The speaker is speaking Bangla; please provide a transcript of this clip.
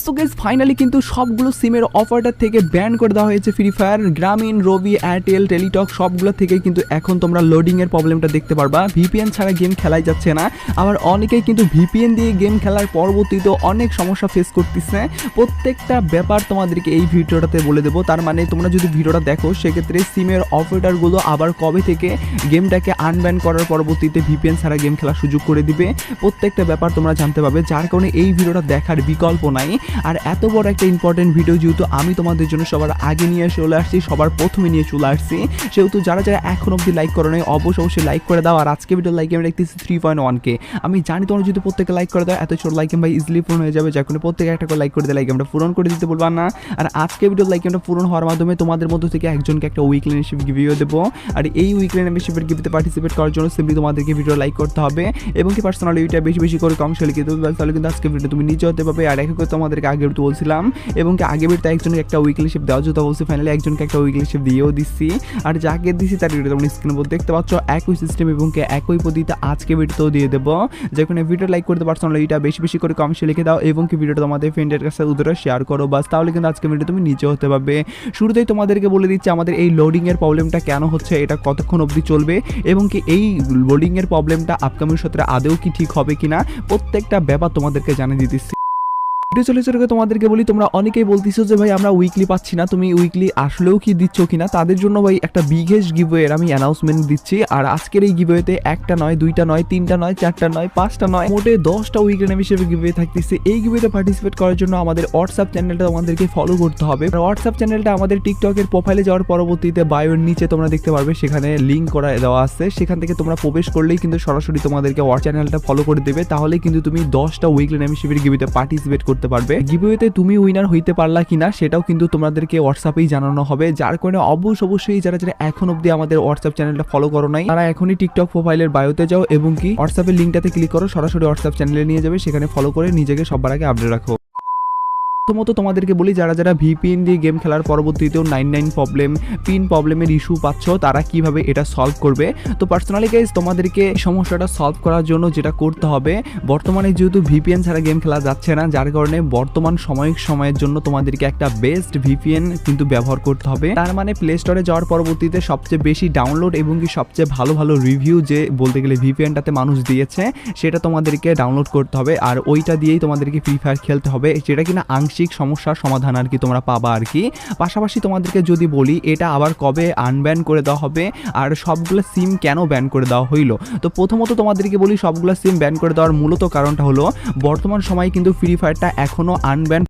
সো গাইস ফাইনালি কিন্তু সবগুলো সিমের অপারেটর থেকে ব্যান করে দেওয়া হয়েছে ফ্রি ফায়ার। গ্রামীণ, রবি, এয়ারটেল, টেলিটক সবগুলো থেকে কিন্তু এখন তোমরা লোডিং এর প্রবলেমটা দেখতে পারবা। ভিপিএন ছাড়া গেম খেলাই যাচ্ছে না। আবার অনেকেই কিন্তু ভিপিএন দিয়ে গেম খেলার পরবর্তীতে অনেক সমস্যা ফেস করতেছে। প্রত্যেকটা ব্যাপার তোমাদেরকে এই ভিডিওটাতে বলে দেবো। তার মানে তোমরা যদি ভিডিওটা দেখো সেক্ষেত্রে সিমের অপারেটরগুলো আবার কবে থেকে গেমটাকে আনব্যান করার পরবর্তীতে ভিপিএন ছাড়া গেম খেলার সুযোগ করে দিবে, প্রত্যেকটা ব্যাপার তোমরা জানতে পারবে। যার কারণে এই ভিডিওটা দেখার বিকল্প নাই। আর এত বড় একটা ইম্পর্টেন্ট ভিডিও যেহেতু আমি তোমাদের জন্য সবার আগে নিয়ে চলে আসছি, সবার প্রথমে নিয়ে চলে আসছি, সেহেতু যারা যারা এখন অবধি লাইক করো নাই অবশ্যই লাইক করে দাও। আর আজকে ভিডিও লাইক আমি দেখতেছি 3.1K। আমি জানি তোমরা যদি প্রত্যেকে লাইক করে দাও এত ছোট লাইক ভাই ইজিলি পূরণ হয়ে যাবে। যার কারণে প্রত্যেকে একটা করে লাইক করে দিয়ে লাইক আমরা পূরণ করে দিতে বলবা না। আর আজকে ভিডিও লাইক আমরা পূরণ হওয়ার মাধ্যমে তোমাদের মধ্য থেকে একজনকে একটা উইকলি মেম্বারশিপ গিভিও দেবো। আর এই উইকলি মেম্বারশিপের গিভিতে পার্টিসিপেট করার জন্য সিম্পলি তোমাদেরকে ভিডিও লাইক করতে হবে এবং কি পার্সোনালি এটা বেশি বেশি করে কমেন্টে লিখে দেবে, তাহলে কিন্তু আজকে ভিডিও তুমি নিজে হতে পারবে। আর একই করে তোমাদেরকে আগে ভিডিও বলছিলাম এবং কি আগে ভিডিওতে একজনকে একটা উইকলি শিপ দেওয়া যেত, বলছি ফাইনালি একজনকে একটা উইকলি শিপ দিয়েও দিচ্ছি। আর যাকে দিচ্ছি তার ভিডিও তোমরা স্ক্রিনে উপর দেখতে পাচ্ছ, একই সিস্টেম এবং কি একই পদ্ধতিতে আজকে ভিডিওতেও দিয়ে দেবো। যেখানে ভিডিও লাইক করতে পার্সোনালি এটা বেশি বেশি করে কমেন্টে লিখে দাও এবং কি ভিডিওটা তোমাদের ফ্রেন্ডের কাছে উদ্ধার শেয়ার করো, বাস তাহলে কিন্তু আজকে ভিডিও তুমি নিজে হতে পারবে। শুরুতেই তোমাদেরকে বলে দিচ্ছি আমাদের এই লোডিং এর প্রবলেমটা কেন হচ্ছে, এটা কতক্ষণ অবধি চলবে এবং কি এই লোডিং এর প্রবলেমটা আপকামিং সত্রে আদৌ কি ঠিক হবে কিনা, প্রত্যেকটা ব্যাপার তোমাদেরকে জানিয়ে দিতেছি। ভিডিও চলে চলে তোমাদেরকে বলি, তোমরা অনেকেই বলতেছো যে ভাই আমরা উইকলি পাচ্ছি না, তুমি উইকলি আসলেও কি দিচ্ছ কিনা, তাদের জন্য ভাই একটা বিগেস্ট গিভওয়ের আমি অ্যানাউন্সমেন্ট দিচ্ছি। আর আজকের এই গিভওয়েতে একটা নয়, দুইটা নয়, তিনটা নয়, চারটা নয়, পাঁচটা নয়, মোটে 10টা উইকলি নেম হিসেবে গিভওয়ে থাকতেছে। এই গিভওয়েতে পার্টিসিপেট করার জন্য আমাদের হোয়াটসঅ্যাপ চ্যানেলটা তোমাদেরকে ফলো করতে হবে। হোয়াটসঅ্যাপ চ্যানেলটা আমাদের টিকটকের প্রোফাইলে যাওয়ার পরবর্তীতে বায়োর নিচে তোমরা দেখতে পারবে, সেখানে লিঙ্ক করা দেওয়া আছে। সেখান থেকে তোমরা প্রবেশ করলেই কিন্তু সরাসরি তোমাদেরকে হোয়াটসঅ্যাপ চ্যানেলটা ফলো করে দেবে, তাহলে কিন্তু তুমি 10টা উইকলি নেম হিসেবে গিভওয়েতে পার্টিসিপেট করতে পারবে। গিভওয়েতে তুমি উইনার হইতে পারলা কিনা সেটাও কিন্তু তোমাদেরকে হোয়াটসঅ্যাপেই জানানো হবে। যার কারণে অবশ্যই যারা যারা এখন অবধি আমাদের হোয়াটসঅ্যাপ চ্যানেলটা ফলো করো নাই তারা এখনই টিকটক প্রোফাইলের বায়োতে যাও এবং কি হোয়াটসঅ্যাপের লিঙ্কটাতে ক্লিক করো, সরাসরি হোয়াটসঅ্যাপ চ্যানেলে নিয়ে যাবে, সেখানে ফলো করে নিজেকে সবার আগে আপডেট রাখো। প্রথমত তোমাদেরকে বলি, যারা যারা ভিপিএন দিয়ে গেম খেলার পরবর্তীতেও 99 প্রবলেম, পিন প্রবলেমের ইস্যু পাচ্ছ, তারা কিভাবে এটা সলভ করবে। তো পার্সোনালি গাইজ তোমাদেরকে সমস্যাটা সলভ করার জন্য যেটা করতে হবে, বর্তমানে যেহেতু ভিপিএন ছাড়া গেম খেলা যাচ্ছে না, যার কারণে বর্তমান সময়ের জন্য তোমাদেরকে একটা বেস্ট ভিপিএন কিন্তু ব্যবহার করতে হবে। তার মানে প্লে স্টোরে যাওয়ার পরবর্তীতে সবচেয়ে বেশি ডাউনলোড এবং কি সবচেয়ে ভালো ভালো রিভিউ যে বলতে গেলে ভিপিএনটাতে মানুষ দিয়েছে সেটা তোমাদেরকে ডাউনলোড করতে হবে। আর ওইটা দিয়েই তোমাদেরকে ফ্রি ফায়ার খেলতে হবে, যেটা কিনা সমস্যার সমাধান আর কি তোমরা পাবা আর কি। পাশাপাশি তোমাদেরকে যদি বলি এটা আবার কবে আনব্যান করে দেওয়া হবে আর সবগুলো সিম কেন ব্যান করে দেওয়া হইলো, তো প্রথমত তোমাদেরকে বলি সবগুলো সিম ব্যান করে দেওয়ার মূলত কারণটা হলো বর্তমান সময়ে কিন্তু ফ্রি ফায়ারটা এখনো আনব্যান